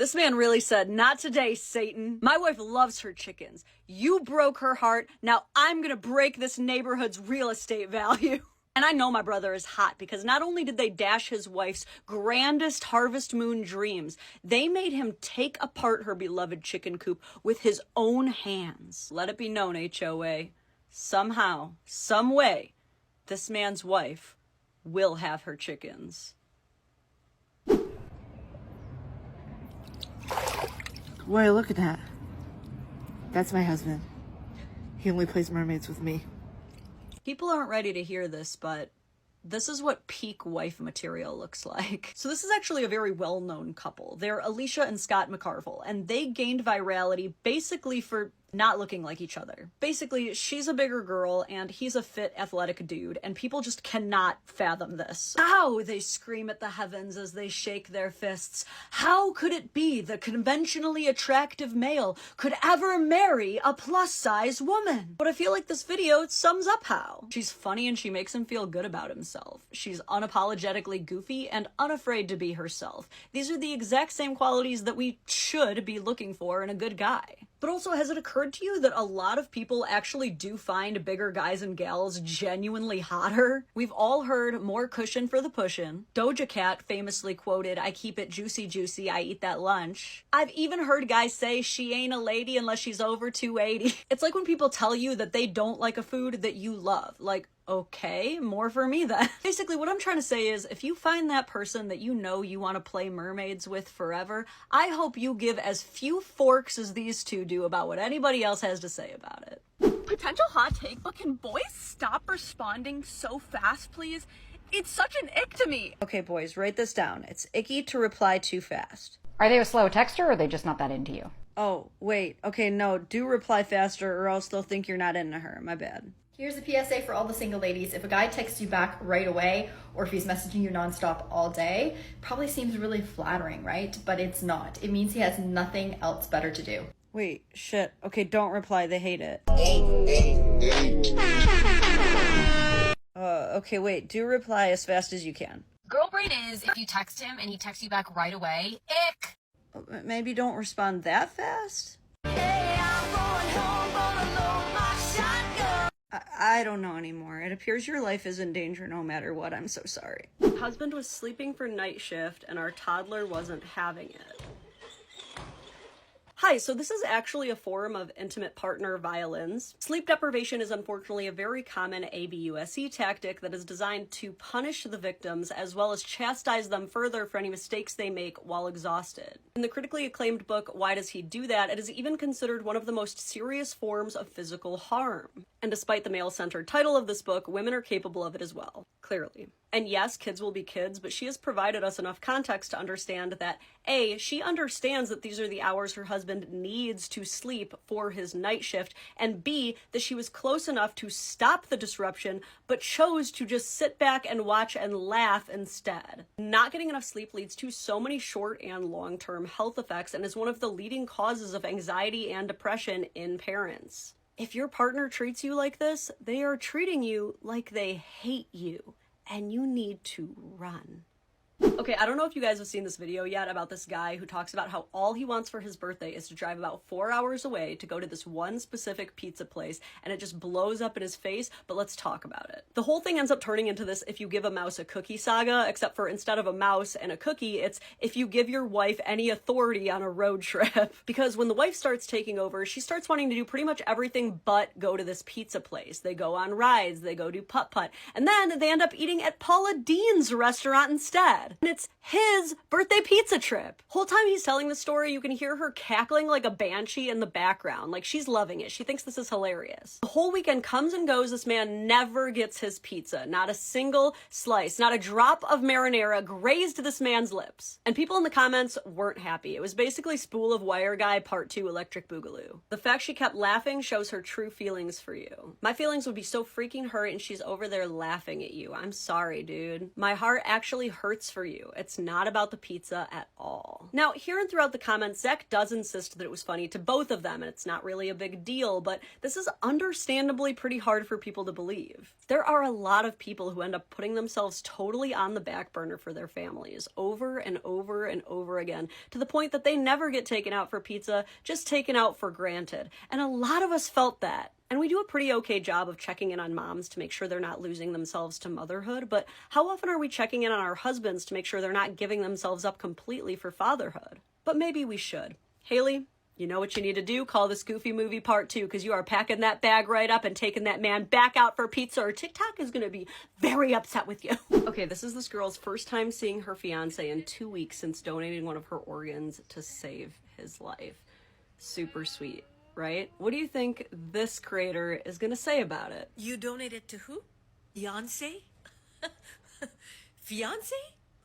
This man really said, "Not today, Satan. My wife loves her chickens. You broke her heart. Now I'm gonna break this neighborhood's real estate value." And I know my brother is hot because not only did they dash his wife's grandest harvest moon dreams, they made him take apart her beloved chicken coop with his own hands. Let it be known, HOA, somehow, some way, this man's wife will have her chickens. Boy, look at that. That's my husband. He only plays mermaids with me. People aren't ready to hear this, but this is what peak wife material looks like. So this is actually a very well-known couple. They're Alicia and Scott McCarville, and they gained virality basically for not looking like each other. Basically, she's a bigger girl and he's a fit, athletic dude, and people just cannot fathom this. How, they scream at the heavens as they shake their fists. How could it be the conventionally attractive male could ever marry a plus-size woman? But I feel like this video sums up how. She's funny and she makes him feel good about himself. She's unapologetically goofy and unafraid to be herself. These are the exact same qualities that we should be looking for in a good guy. But also, has it occurred to you that a lot of people actually do find bigger guys and gals genuinely hotter? We've all heard more cushion for the pushin'. Dadvocate famously quoted, "I keep it juicy juicy, I eat that lunch." I've even heard guys say she ain't a lady unless she's over 280. It's like when people tell you that they don't like a food that you love. Like, okay, more for me then. Basically, what I'm trying to say is, if you find that person that you know you want to play mermaids with forever, I hope you give as few forks as these two do about what anybody else has to say about it. Potential hot take, but can boys stop responding so fast, please? It's such an ick to me. Okay, boys, write this down. It's icky to reply too fast. Are they a slow texter or are they just not that into you? Oh, wait. Okay, no, do reply faster or else they'll think you're not into her. My bad. Here's a PSA for all the single ladies. If a guy texts you back right away, or if he's messaging you nonstop all day, probably seems really flattering, right? But it's not. It means he has nothing else better to do. Wait, shit. Okay, don't reply. They hate it. Okay, wait. Do reply as fast as you can. Girl brain is if you text him and he texts you back right away, ick. Maybe don't respond that fast? I don't know anymore. It appears your life is in danger no matter what. I'm so sorry. Husband was sleeping for night shift and our toddler wasn't having it. Hi, so this is actually a form of intimate partner violence. Sleep deprivation is unfortunately a very common ABUSE tactic that is designed to punish the victims as well as chastise them further for any mistakes they make while exhausted. In the critically acclaimed book, Why Does He Do That?, it is even considered one of the most serious forms of physical harm. And despite the male-centered title of this book, women are capable of it as well, clearly. And yes, kids will be kids, but she has provided us enough context to understand that A, she understands that these are the hours her husband needs to sleep for his night shift, and B, that she was close enough to stop the disruption, but chose to just sit back and watch and laugh instead. Not getting enough sleep leads to so many short and long-term health effects and is one of the leading causes of anxiety and depression in parents. If your partner treats you like this, they are treating you like they hate you, and you need to run. Okay, I don't know if you guys have seen this video yet about this guy who talks about how all he wants for his birthday is to drive about 4 hours away to go to this one specific pizza place, and it just blows up in his face, but let's talk about it. The whole thing ends up turning into this if you give a mouse a cookie saga, except for instead of a mouse and a cookie, it's if you give your wife any authority on a road trip. Because when the wife starts taking over, she starts wanting to do pretty much everything but go to this pizza place. They go on rides, they go do putt-putt, and then they end up eating at Paula Deen's restaurant instead. And it's his birthday pizza trip. Whole time he's telling the story, you can hear her cackling like a banshee in the background. Like, she's loving it. She thinks this is hilarious. The whole weekend comes and goes. This man never gets his pizza. Not a single slice, not a drop of marinara grazed this man's lips. And people in the comments weren't happy. It was basically Spool of Wire Guy Part 2 Electric Boogaloo. The fact she kept laughing shows her true feelings for you. My feelings would be so freaking hurt and she's over there laughing at you. I'm sorry, dude. My heart actually hurts for you. you. It's not about the pizza at all. Now, here and throughout the comments, Zach does insist that it was funny to both of them, and it's not really a big deal, but this is understandably pretty hard for people to believe. There are a lot of people who end up putting themselves totally on the back burner for their families over and over and over again, to the point that they never get taken out for pizza, just taken out for granted. And a lot of us felt that. And we do a pretty okay job of checking in on moms to make sure they're not losing themselves to motherhood, but how often are we checking in on our husbands to make sure they're not giving themselves up completely for fatherhood? But maybe we should. Haley, you know what you need to do? Call this Goofy Movie Part 2, because you are packing that bag right up and taking that man back out for pizza, or TikTok is going to be very upset with you. Okay, this is this girl's first time seeing her fiance in 2 weeks since donating one of her organs to save his life. Super sweet, right? What do you think this creator is going to say about it? You donated to who? Fiance? Fiance?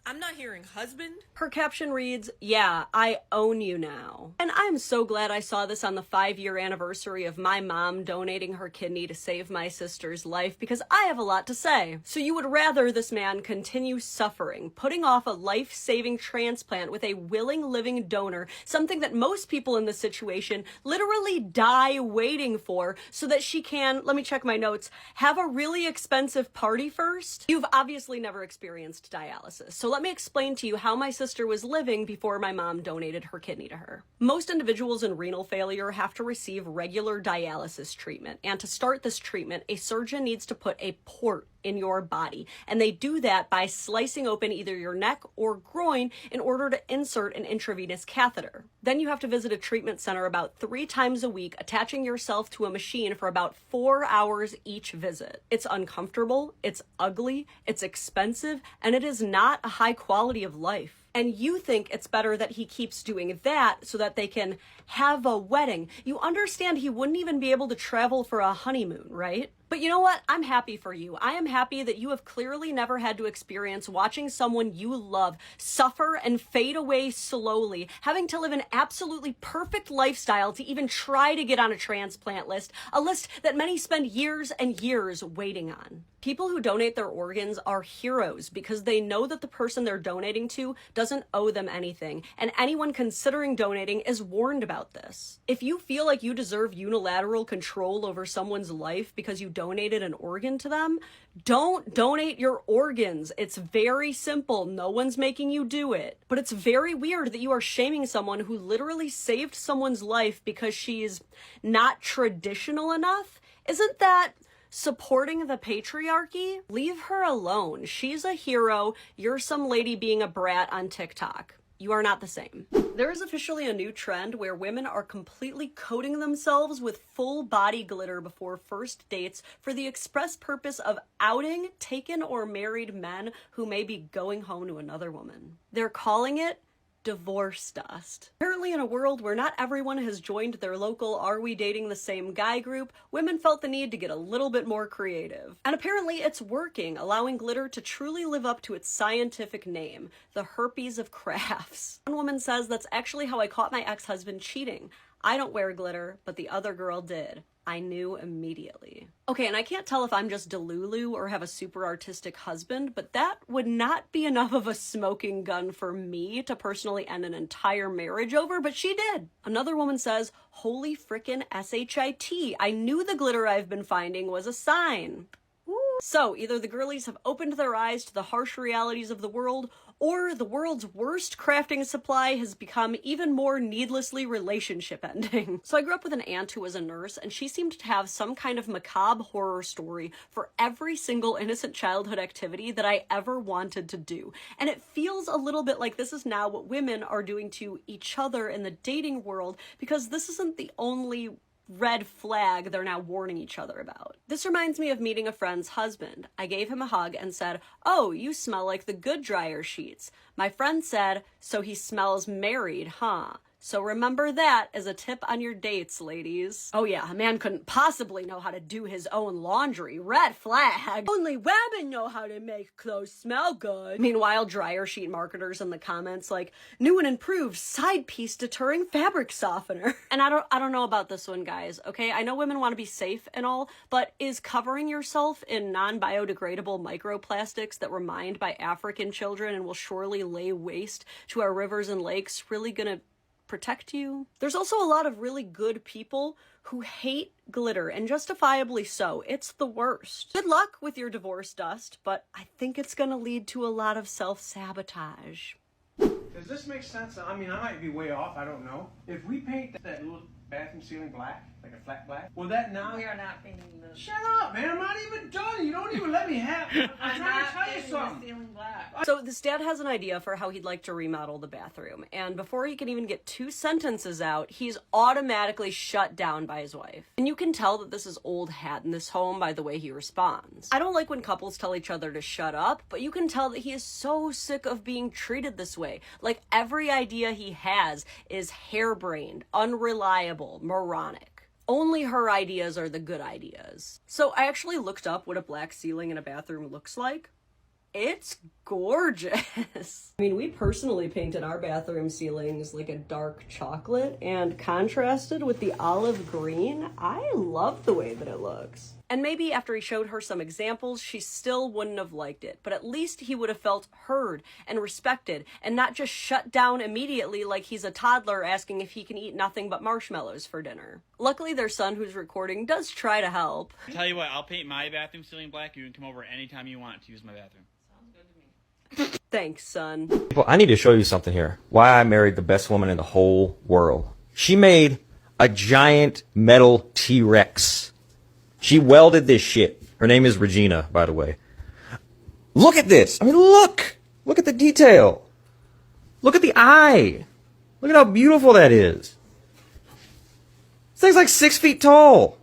I'm not hearing husband. Her caption reads, "Yeah, I own you now." And I'm so glad I saw this on the 5-year anniversary of my mom donating her kidney to save my sister's life, because I have a lot to say. So you would rather this man continue suffering, putting off a life-saving transplant with a willing living donor, something that most people in this situation literally die waiting for, so that she can, let me check my notes, have a really expensive party first? You've obviously never experienced dialysis, so let me explain to you how my sister was living before my mom donated her kidney to her. Most individuals in renal failure have to receive regular dialysis treatment, and to start this treatment, a surgeon needs to put a port in your body, and they do that by slicing open either your neck or groin in order to insert an intravenous catheter. Then you have to visit a treatment center about 3 times a week, attaching yourself to a machine for about 4 hours each visit. It's uncomfortable, it's ugly, it's expensive, and it is not a high quality of life. And you think it's better that he keeps doing that so that they can have a wedding. You understand he wouldn't even be able to travel for a honeymoon, right? But you know what? I'm happy for you. I am happy that you have clearly never had to experience watching someone you love suffer and fade away slowly, having to live an absolutely perfect lifestyle to even try to get on a transplant list, a list that many spend years and years waiting on. People who donate their organs are heroes because they know that the person they're donating to doesn't owe them anything, and anyone considering donating is warned about this. If you feel like you deserve unilateral control over someone's life because you donated an organ to them, don't donate your organs. It's very simple. No one's making you do it. But it's very weird that you are shaming someone who literally saved someone's life because she's not traditional enough. Isn't that supporting the patriarchy? Leave her alone. She's a hero. You're some lady being a brat on TikTok. You are not the same. There is officially a new trend where women are completely coating themselves with full body glitter before first dates for the express purpose of outing taken or married men who may be going home to another woman. They're calling it divorce dust. Apparently, in a world where not everyone has joined their local Are We Dating the Same Guy group, women felt the need to get a little bit more creative. And apparently it's working, allowing glitter to truly live up to its scientific name, the herpes of crafts. One woman says, "That's actually how I caught my ex-husband cheating. I don't wear glitter, but the other girl did. I knew immediately." Okay, and I can't tell if I'm just delulu or have a super artistic husband, but that would not be enough of a smoking gun for me to personally end an entire marriage over, but she did. Another woman says, "Holy frickin' SHIT. I knew the glitter I've been finding was a sign." So, either the girlies have opened their eyes to the harsh realities of the world, or the world's worst crafting supply has become even more needlessly relationship ending. So I grew up with an aunt who was a nurse, and she seemed to have some kind of macabre horror story for every single innocent childhood activity that I ever wanted to do. And it feels a little bit like this is now what women are doing to each other in the dating world, because this isn't the only red flag they're now warning each other about. This reminds me of meeting a friend's husband. I gave him a hug and said, "Oh, you smell like the good dryer sheets." My friend said, "So he smells married, huh?" So remember that as a tip on your dates, ladies. Oh yeah, a man couldn't possibly know how to do his own laundry. Red flag. Only women know how to make clothes smell good. Meanwhile, dryer sheet marketers in the comments like, new and improved side piece deterring fabric softener. And I don't know about this one, guys, okay? I know women want to be safe and all, but is covering yourself in non-biodegradable microplastics that were mined by African children and will surely lay waste to our rivers and lakes really gonna protect you? There's also a lot of really good people who hate glitter, and justifiably so. It's the worst. Good luck with your divorce dust, but I think it's gonna lead to a lot of self-sabotage. Does this make sense? I mean, I might be way off, I don't know. If we paint that little bathroom ceiling black, like a flat black, will that not... We are not painting the... Shut up, man, I'm not even done. You don't even let me have... I'm trying to tell you something. The ceiling black. So this dad has an idea for how he'd like to remodel the bathroom, and before he can even get 2 sentences out, he's automatically shut down by his wife. And you can tell that this is old hat in this home by the way he responds. I don't like when couples tell each other to shut up, but you can tell that he is so sick of being treated this way. Like, every idea he has is harebrained, unreliable, moronic. Only her ideas are the good ideas. So I actually looked up what a black ceiling in a bathroom looks like. It's gorgeous. I mean, we personally painted our bathroom ceilings like a dark chocolate and contrasted with the olive green. I love the way that it looks. And maybe after he showed her some examples, she still wouldn't have liked it, but at least he would have felt heard and respected and not just shut down immediately like he's a toddler asking if he can eat nothing but marshmallows for dinner. Luckily, their son, who's recording, does try to help. Tell you what, I'll paint my bathroom ceiling black. You can come over anytime you want to use my bathroom. Thanks, son. People, I need to show you something here. Why I married the best woman in the whole world. She made a giant metal T-Rex. She welded this shit. Her name is Regina, by the way. Look at this. I mean, look. Look at the detail. Look at the eye. Look at how beautiful that is. This thing's like 6 feet tall.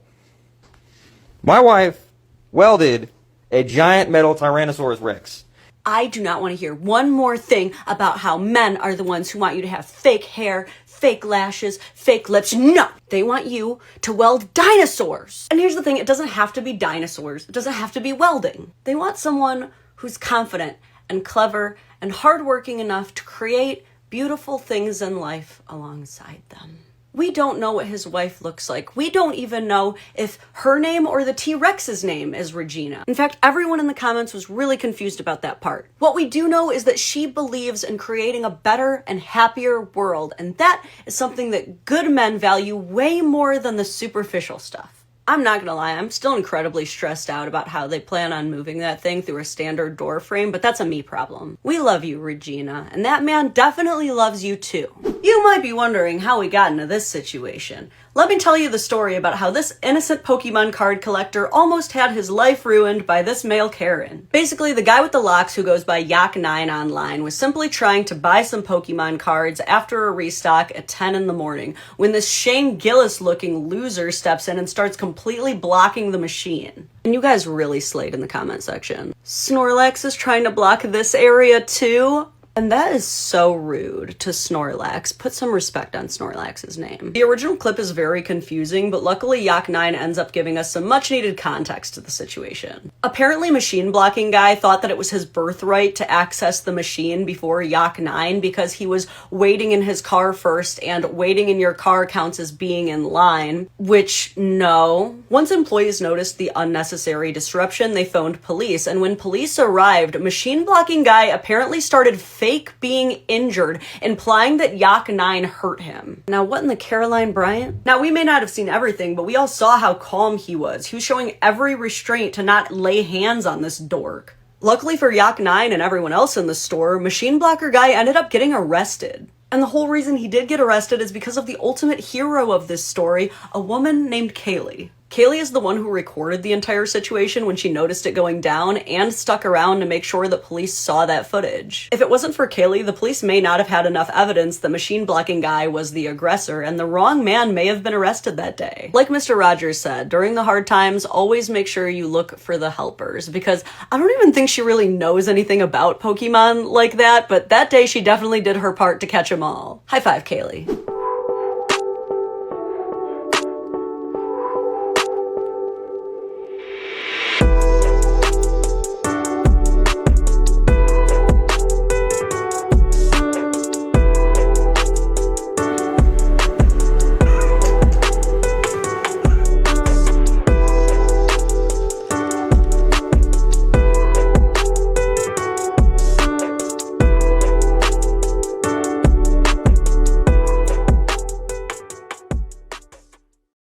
My wife welded a giant metal Tyrannosaurus Rex. I do not want to hear one more thing about how men are the ones who want you to have fake hair, fake lashes, fake lips. No! They want you to weld dinosaurs. And here's the thing, it doesn't have to be dinosaurs. It doesn't have to be welding. They want someone who's confident and clever and hardworking enough to create beautiful things in life alongside them. We don't know what his wife looks like. We don't even know if her name or the T-Rex's name is Regina. In fact, everyone in the comments was really confused about that part. What we do know is that she believes in creating a better and happier world, and that is something that good men value way more than the superficial stuff. I'm not gonna lie, I'm still incredibly stressed out about how they plan on moving that thing through a standard door frame, but that's a me problem. We love you, Regina, and that man definitely loves you too. You might be wondering how we got into this situation. Let me tell you the story about how this innocent Pokemon card collector almost had his life ruined by this male Karen. Basically, the guy with the locks who goes by Yak9 online was simply trying to buy some Pokemon cards after a restock at 10 in the morning when this Shane Gillis-looking loser steps in and starts completely blocking the machine. And you guys really slayed in the comment section. Snorlax is trying to block this area too? And that is so rude to Snorlax. Put some respect on Snorlax's name. The original clip is very confusing, but luckily Yak9 ends up giving us some much needed context to the situation. Apparently Machine Blocking Guy thought that it was his birthright to access the machine before Yak9 because he was waiting in his car first, and waiting in your car counts as being in line, which no. Once employees noticed the unnecessary disruption, they phoned police, and when police arrived, Machine Blocking Guy apparently started fake being injured, implying that Yak9 hurt him. Now, what in the Caroline Bryant? Now, we may not have seen everything, but we all saw how calm he was. He was showing every restraint to not lay hands on this dork. Luckily for Yak9 and everyone else in the store, Machine Blocker Guy ended up getting arrested. And the whole reason he did get arrested is because of the ultimate hero of this story, a woman named Kaylee. Kaylee is the one who recorded the entire situation when she noticed it going down and stuck around to make sure that police saw that footage. If it wasn't for Kaylee, the police may not have had enough evidence that Machine Blocking Guy was the aggressor, and the wrong man may have been arrested that day. Like Mr. Rogers said, during the hard times, always make sure you look for the helpers, because I don't even think she really knows anything about Pokemon like that, but that day she definitely did her part to catch them all. High five, Kaylee.